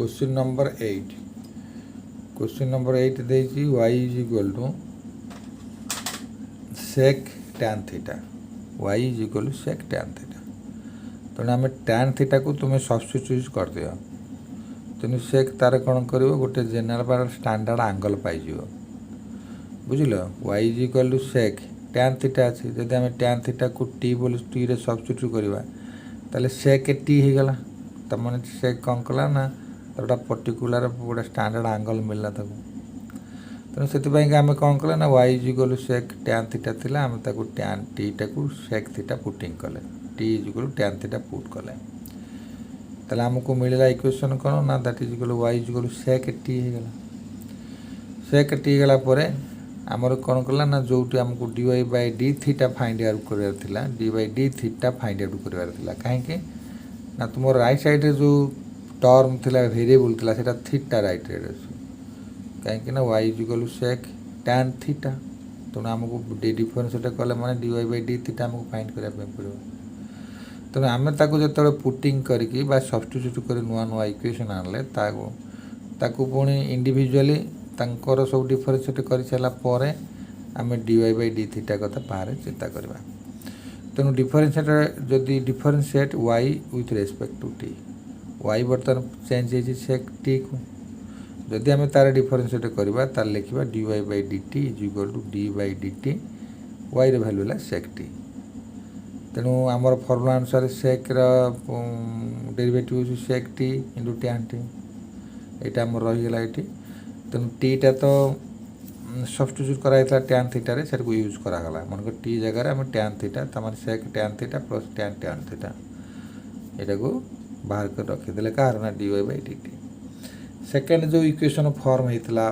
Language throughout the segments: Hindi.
क्वेश्चन नंबर 8 क्वेश्चन नंबर 8 देछि y is equal to sec tan theta y is equal to sec tan theta तेणु आम tan थीटा को तुम्हें सब्स्टिट्यूट कर दियो तेणु sec तार कौन कर गोटे जनरल पार स्टैंडर्ड एंगल पाइज बुझल y is equal to sec tan theta अच्छी जब आम tan थीटा को t बोल टी रे सब्स्टिट्यूट करवा ताले sec t हो गला तमें sec कौन कला ना गोटा पर्टिकुलर गोटे स्टैंडर्ड एंगल मिलला ताको तेणु से आम कौन कले ना y is equal to sec tan theta थिला आम ताको tan t टाकू sec थीटा पुटिंग कले t is equal to tan theta put कले ताले हमको मिलला इक्वेशन कौन ना that is equal to y is equal to sec t हो गला sec t गला परे आमर कौन कला ना जोटी हमको dy by d theta find out करवार थिला dy by d theta find out करवार थिला काहे ना तुम राइट साइड रे जो टर्म थिला वेरिएबल थिला सेटा थीटा राइट रे कहीं ना y is equal to sec tan theta तेणु आमको डिफरेंशिएट कले माने dy by d थीटा आमको फाइंड करा पड़ो तेणु आम जो पुटिंग करके सब्स्टिट्यूट कर नुआ नुआ इक्वेशन आनले ताको पुणी इंडिविजुअली तांकर सब डिफरेंशिएट कर सारा पर आम dy by d थीटा कथा बाहर चिंता करवा तेणु डिफरेंशिएट जदि differentiate y with respect to t y बर्तमान चेंज हो sec t को जदि आम तार डिफरेंशिएट करवा तार लिखा dy by dt is equal to d by dt y रे वैल्यू है sec t तेणु आमर फर्मुला अनुसार sec derivative sec t into tan t यहाँ आम रहीगला ये तेणु टीटा तो सब्स्टिट्यूट कराइला tan थीटा रे सेटा को यूज करागला मन टी जगह आम tan theta Tamar sec tan theta plus tan theta यहाँ को बाहर कर रखीदे कह ना dy by dt सेकेंड जो इक्वेशन फॉर्म होता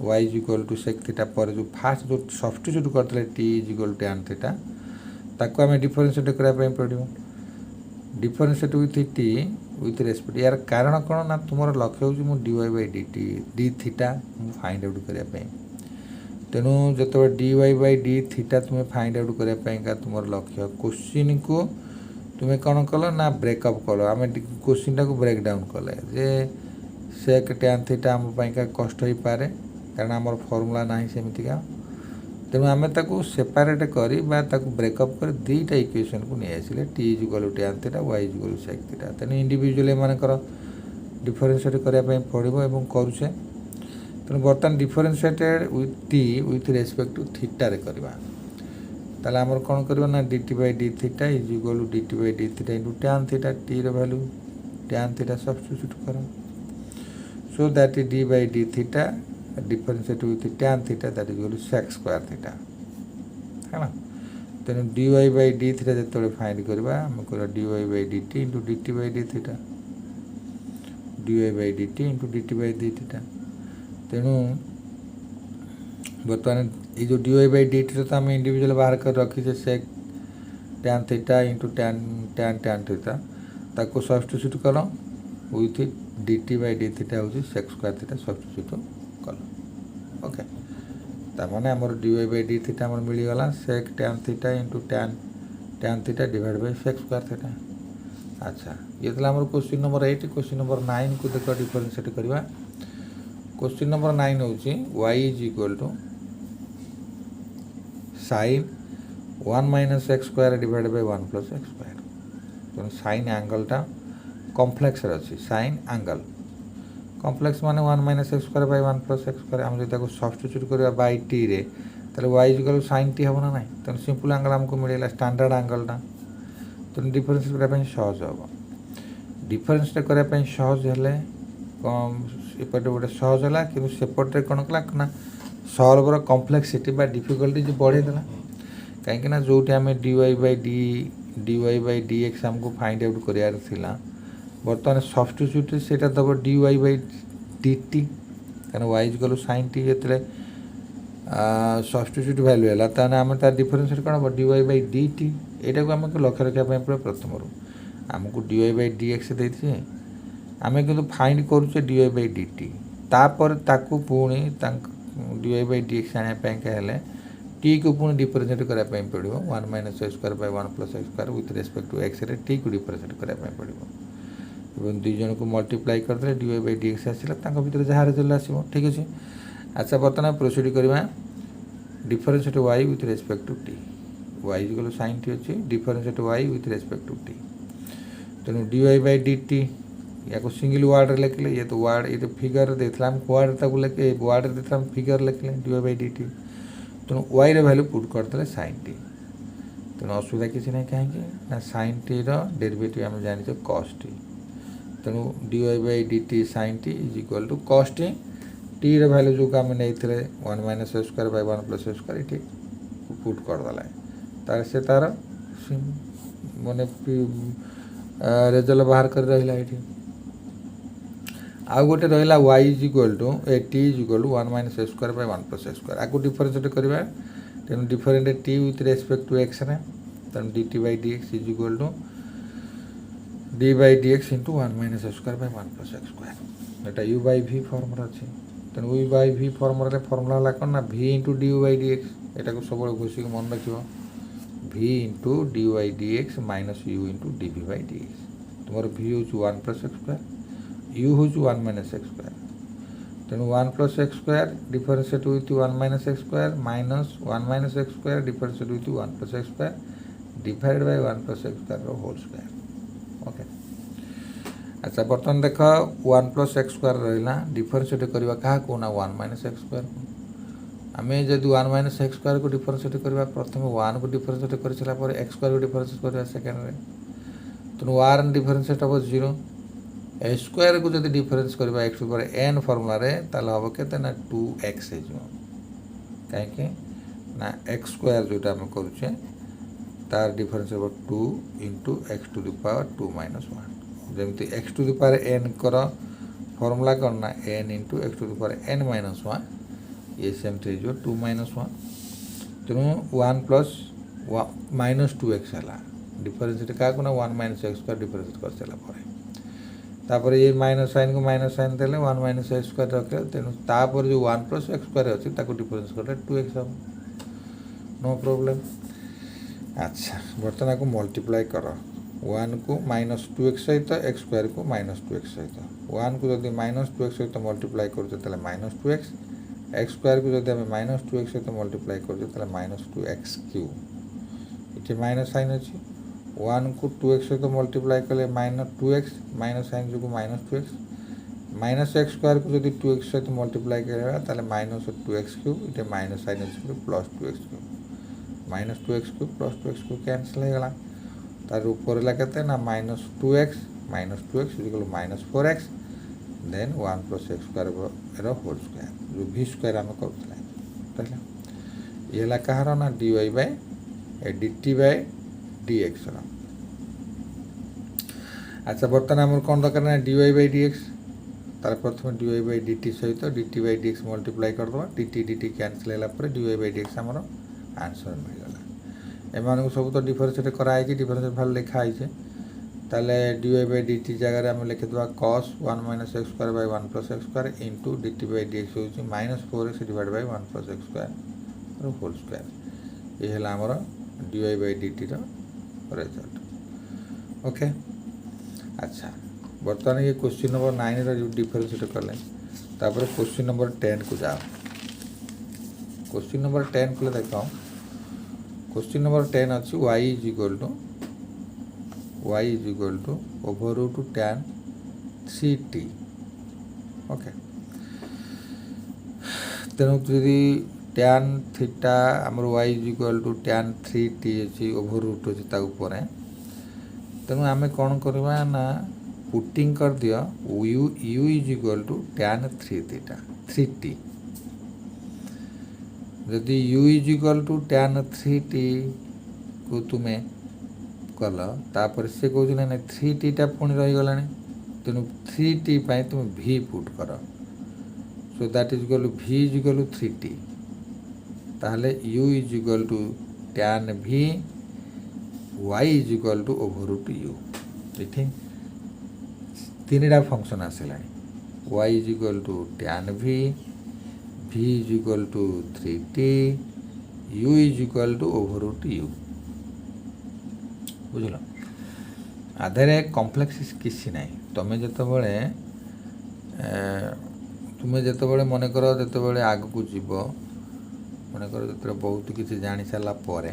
y is equal to sec theta पर जो फास्ट जो सब्स्टिट्यूट करते t is equal to tan theta ताको आम डिफरेंशिएट करने पड़ो differentiate with t with respect यार कारण कौन ना तुम लक्ष्य हूँ dy by dt d theta मुझे फाइंड आउट करने तेणु जो dy by d थीटा तुम्हें फाइंड आउट करने तुम लक्ष्य क्वेश्चन को तुम्हें कौन कल ना ब्रेकअप कल आम क्वेश्चन टाक ब्रेक डाउन कले जे sec tan थीटा आम कष्ट हो पारे कारण आम फर्मुला ना सेमतिका तेणु आम सेपारेट कर ब्रेकअप कर दुईटा इक्वेशन को नहीं आसिले t is equal to tan theta y is equal to sec theta तेणु इंडिविजुअली एमानकर डिफरेंशिएट करने पड़ो एवं करुचे तेणु बर्तमान differentiated with t with respect to theta रे करवा ताले आमर कौन करवा ना dt by d theta is equal to dt by d theta into tan theta t रे वैल्यू tan थीटा सब्स्टिट्यूट करो so that d by d theta differentiate with tan theta that is equal to sec square theta है ना तेणु dy by d थीटा जो फाइंड करवा हम कर dy by dt into dt by d theta dy by dt into dt by d theta तेणु बर्तमान ये जो dy by dt तो आम इंडिविजुअल बाहर कर रखी sec tan theta into tan theta ताको सब्स्टिट्यूट कल with dt by d theta हूँ sec स्क्वायर थीटा सब्स्टिट्यूट कल ओके ताने आमर dy by d थीटा आमर मिलगला sec tan theta into tan theta divide by sec square theta अच्छा ये आमर क्वेश्चन नंबर 8 क्वेश्चन नंबर 9 को देख डिफरेंशिएट करवा क्वेश्चन नंबर 9 हूँ y is equal to sin 1 minus x square divide by 1 plus x square तेणु sin एंगलटा कॉम्प्लेक्स अच्छी sin एंगल कॉम्प्लेक्स माने 1 minus x square by 1 plus x square आम जो सब्स्टिट्यूट करवा बाय t रे ताले y is equal to sin t हम ना ना तेणु सिंपल एंगल आमको मिलला स्टैंडर्ड एंगलटा तेणु डिफरेंशिएट करने सहज हम डिफरेंशिएट करने सहज हेले एपटे गोटे सहज है कि सेपटे कौन कला ना सल्वर कम्प्लेक्सिटी बा डिफिकल्टी बढ़ेदेला कहीं ना जो आम dy by dx आमको फाइंड आउट करार बर्तमान सब्स्टिट्यूट से दब dy by dt क्या y is equal to sin t जो सब्स्टिट्यूट वैल्यू है ताने आम तार डिफरेंशिएट कौन हम dy by dt यहाँ को आमको लक्ष्य रखा पड़े प्रथम आमको dy by dx देती आम कि फाइंड करुचे dy by dt तापर ताकू पुणी dy by dx आने टी को पुणी डिफरेंशिएट करने पड़ो 1 minus x square by 1 plus x square with respect to x रे टी को डिफरेंशिएट करने पड़ो एवं दुई जन को मल्टीप्लाई करदे dy बाय dx आसला तांको भितर जहाँ रिजल्ट आसो ठीक अच्छे। अच्छा बर्तमान प्रोसीड करवा differentiate y with respect to t y equal sin t अच्छे differentiate y with respect to t तेणु dy बाय dt या को सिंगल वर्ड लिखले ये तो वर्ड ये तो फिगर देथला वर्ड तक लिखे वर्ड देथला फिगर लिखले dy बाय dt तेणु y रे वैल्यू पुट करते sin t तेणु असुविधा किसी ना कहीं ना sin t रो डेरिवेटिव आम जानी cos t तेणु dy by dt sin t is equal to cos t t रो वैल्यू जो आम नहीं 1 minus square by 1 plus square ये पुट करदेला तार से तार माने रिजल्ट बाहर कर रहा है। आउ गोटे रहा y is equal to T is equal to 1 minus square by 1 plus square आपको डिफरेंशिएट करवा तेणु different T with respect to X रे तेणु D T by D X is equal to D by D X into 1 minus square by 1 plus square एटा यू बाई भी फॉर्मूला अच्छे तेणु यू बाई भी फॉर्मूला फॉर्मूला कौन ना v into D U by D x एटा को सब घोषिक मन रख v into d y d x minus u into d v by D x तुम v हूँ 1 प्लस स्क्वायर u हूँ 1 माइनस एक्स स्क्वायर तेणु 1 plus x square differentiate with 1 minus x square minus 1 minus x square differentiate with 1 plus x square divided by 1 plus x square whole square okay. अच्छा बर्तमान देख 1 प्लस एक्स स्क्वायर रहा डिफरेंशिएट करवा क्या कहना 1 माइनस एक्स स्क्वायर आम जब 1 माइनस एक्स स्क्वायर को डिफरेंशिएट करवा प्रथम 1 को डिफरेंशिएट कर सारापर एक्स स्क्वायर को डिफरेंशिएट करवा सेकेंड तेणु 1 डिफरेंशिएट हम 0 ए स्क्वायर को जब डिफरेंस करवा एक्स पर एन फर्मुला ताल हम के ना 2x कहीं ना एक्स स्क्वायर जोटा आम करुचे तार डिफरेंस हम 2 into x to the power 2 minus 1 जमी x to the power n कर फर्मुला कौन ना n into x to the power n minus 1 ये सेमती हो 2 माइनस 1 तेणु 1 प्लस माइनस 2x है डिफरेंस क्या ना 1 माइनस एक्स स्क्वायर डिफरेंस कर सारापर तापर ये माइनस साइन को माइनस साइन देले 1 माइनस एक्स स्क्वायर रखे तेणु तापर जो 1 प्लस एक्स स्क्वायर अच्छी डिफरेंस कर 2x हम नो प्रॉब्लम। अच्छा बर्तमान को मल्टीप्लाई कर 1 को माइनस 2x सहित एक्स स्क्वायर को माइनस 2x सहित 1 को जब माइनस 2x सहित मल्टीप्लाई कर माइनस 2x एक्स स्क्वायर को जब माइनस 2x सहित मल्टीप्लाई कर माइनस 2x क्यूब ये माइनस साइन अच्छी 1 को 2x सहित मल्टीप्लाई कले माइनस 2x माइनस साइन जो minus 2x minus x square को जब 2x सहित मल्टीप्लाई करेगा माइनस 2x क्यूब ये माइनस साइन अच्छी plus 2x cube minus 2x cube plus 2x cube cancel होगा तार ऊपर लगे ना minus 2x equal minus 4x then 1 plus x square whole square जो v स्क्वायर आम कर ये कहार ना dy bye D T by D x अच्छा बर्तमान आम कौन दरकार ना dy बाय डी एक्स तार प्रथम dy बाय डी टी सहित d T by D x multiply करदे डी टी कैंसल होगा dy बाय डी एक्स आमर आंसर मिलगला एम सब तो डिफरेंशिएट कराई डिफरेंशिएट भैल्यू लिखाई ताले dy बाय डी टी जगह आम लिखिदेवा cos 1 minus x square by 1 plus x square into D T by D X हूँ minus 4x divide by 1 plus x square whole square ये है आमर dy bye D T result okay. अच्छा बर्तमान ये क्वेश्चन नंबर 9 रो डिफरेंशिएट कले तापर क्वेश्चन नंबर 10 को जाओ क्वेश्चन नंबर 10 को देखो क्वेश्चन नंबर 10 अच्छी y is equal to over root tan 3t okay तेणु यदि tan थीटा आमर y is equal to tan 3t अच्छी ओवर रूट अच्छी तेणु आम कौन करवा ना पुटिंग कर दियो u is equal to tan 3t जदि u is equal to tan 3t को तुम्हें कल तापर से कौन ना 3t टा पुणी रहीगला तेणु 3t पाई तुम v पुट कर so that is equal to v is equal to 3t ताहले u is equal to tan v y is equal to over root u ठीक 3टा फंक्शन आसला y is equal to tan v is equal to 3t u is equal to over root u बुझल। आधेरे कम्प्लेक्स किसी ना तुम्हें जिते मनकर जिते आग को जीव मनकर जो बहुत किसी जानी सारापर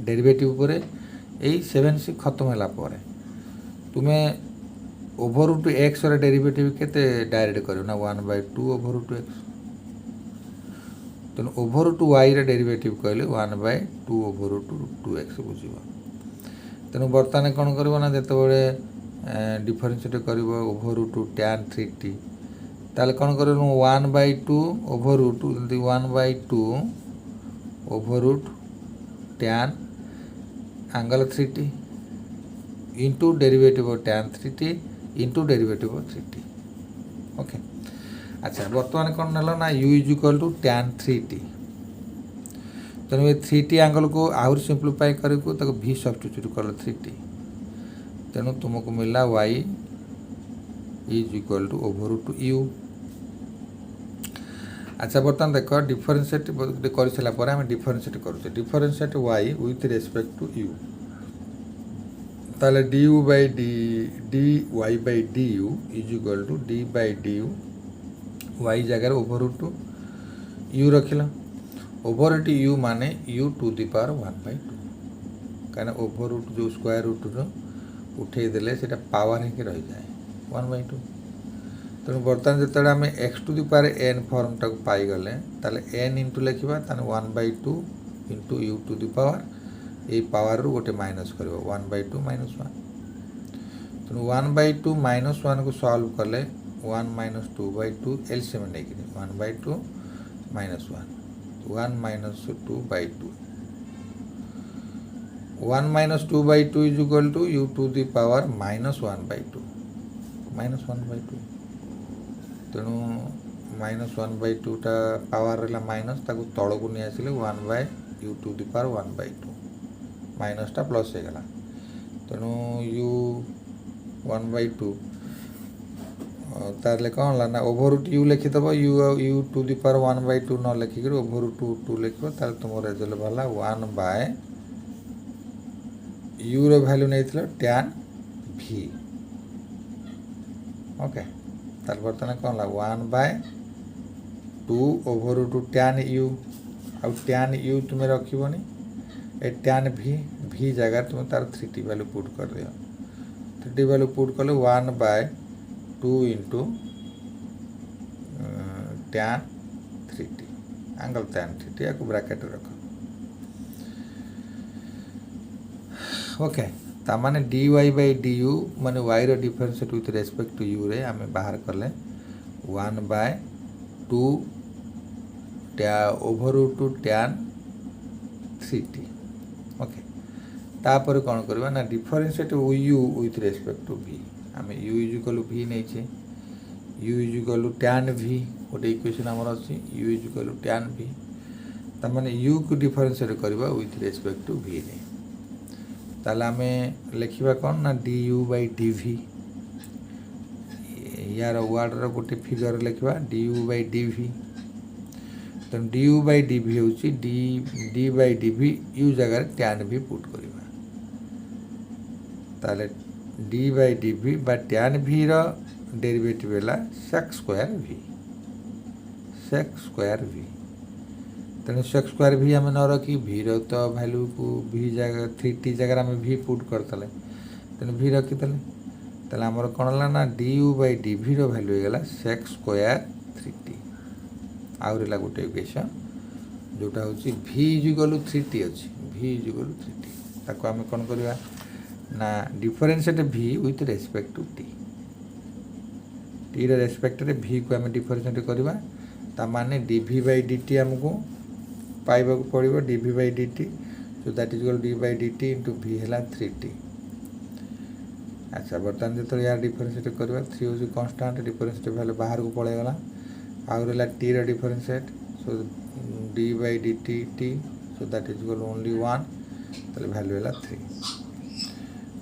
डेरिवेटिव पर यही 7C खत्म है तुम्हें ओभर टू एक्स डेरिवेटिव केते डायरेक्ट कर 1/2 ओभर टू एक्स तेणु ओभर टू वाई डेरिवेटिव कहले 1/2 ओभर टू 2x बुझ तेणु बर्तमान कौन कर जिते डिफरेन्सीट कर ओभर टू tan 3t ताले कौन कर 1/2 over two 1/2 over tan angle 3t into derivative of tan 3t into derivative of 3t okay. अच्छा बर्तमान कौन ना ना u is equal to tan 3t तेणु ये 3t एंगल को आहुरी सिंप्लीफाई करके v सब्स्टिट्यूट कर 3t तेणु तुमको मिलला y is equal to over to u। अच्छा बर्तमान देख डिफरेन्शिएट कर सारापर आम डिफरेन्शिएट करुचे differentiate y with respect to u ताले du by dy by du is equal to d by du y जगह ओभर टू u रखिला ओभर टू u माने u टू दी पावर 1/2 कहीं ओभर रूट जो स्क्वायर रूट उठे देले से पावर ही रही जाए 1/2 तेणु बर्तमान जो आम x to the power n form टाक पाईगले n इंटू लिखा 1/2 into u to the power ये पावर रू गोटे माइनस कर 1/2 -1 तेणु 1/2 -1 को सॉल्व कले 1 - 2/2 एलसीएम नहीं 1/2 -1 1 - 2/2 1 - 2/2 is equal to u to the power -1/2 तेणु -1/2 टा पावर रहा माइनस ताको तल को नहीं आसिले 1/u टू दी पावर 1/2 माइनसटा प्लस हो गला तेणु u 1/2 तार कौन है ना ओभर u लिखिदेव u टू दी पावर 1/2 न लिखिक ओभर टू 2 लिख तुम रेजल्ट बाला 1/u वैल्यू नहीं tan v ओके तार बर्तमान कौन है 1/2 ओभर टू tan u आउ tan u तुम्हें रखनी ए tan v जगह तुम तार 3t वैल्यू पुट कर दियो 3t वैल्यू पुट कले 1/2 into tan 3t angle tan 3t या ब्रैकेट रख ओके तामाने dy by du माने y रो differentiate with respect to u रे आमे बाहर कले 1/2 over two tan 3t okay तापर कौन करवा ना differentiate u with respect to v आमे u is equal to v नहीं छे u is equal to tan v गोटे इक्वेशन हमर अछि u is equal to tan v त माने u को डिफरेंशिएट करवा विथ रेस्पेक्ट टू v रे ताले आमे लिखिबा कौन ना du by dv यार वर्ड रो गोटे फिगर लिखिबा du by dv तेणु du by dv हूँ d by dv u जगह tan v पुट करवा ताले d by dv बा tan v रो डेरिवेटिव है sec square v तेणु sec square v आम न रखी v रो तो वैल्यू को v जगह 3t जगह आम v पुट करते तेणु v रखीदे ताले आमर कौन है ना du by dv रो वैल्यू हो गला sec square 3t आउ रहा गोटे इक्वेशन जोटा हूँ v is equal to 3t अच्छी v is equal to 3t ताको आम कौन करवा ना differentiate v with respect to t t रे रेस्पेक्ट रे v को आम डिफरेंशिएट करवा ता माने dv by dt हमको पाइबा को पड़ो dv by dt so that is equal d by dt into v है 3t। अच्छा बर्तमान जो यार डिफरेंशिएट करवा 3 हूँ कन्स्टाट डिफरेंशिएट वैल्यू बाहर को पड़ेगला आउ रहा t रो differentiate so d by dt t so that is equal only 1 तो वैल्यू है 3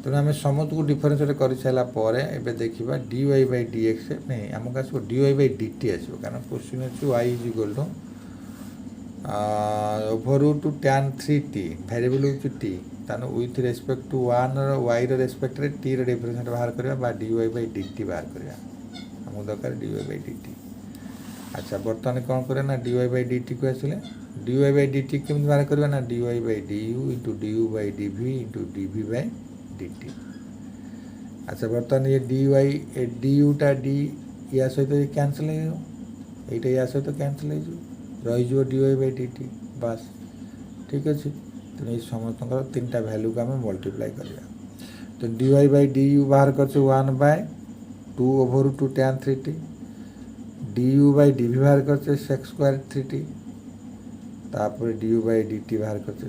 तेणु आम समस्त को डिफरेंशिएट कर सारापर एवं देखा dy by dx नहीं आमको आसो dy by dt आसो कारण क्वेश्चन अच्छे y is equal to over two tan 3t variable हूँ t ताने with respect to one y respect रे टी डिफरेन्स बाहर करवा बा dy बाई dt बाहर करवा हमको दरकार dy बाई dt। अच्छा बर्तमान कौन करें ना dy बाई dt को आसिले dy बाई dt केमती बाहर करवा ना dy by du into du by dv into dv by dt। अच्छा बर्तमान ये dy टा d या सहित कैंसल हो या सहित कैंसल हो रही dy बाई dt बस ठीक अच्छे। तो ये समस्त तीन टा भैल्यू को आम मल्टीप्लाई करवा तो dy बाई du बाहर कर 1/2/2 tan 3t du by dv बाहर कर sec स्क्वायर 3t तापर du बाई dt बाहर कर 3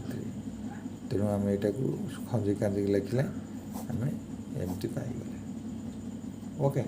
तेणु आम यहाँ को खंजी खांजी लिखले आम एमती पाइगले ओके।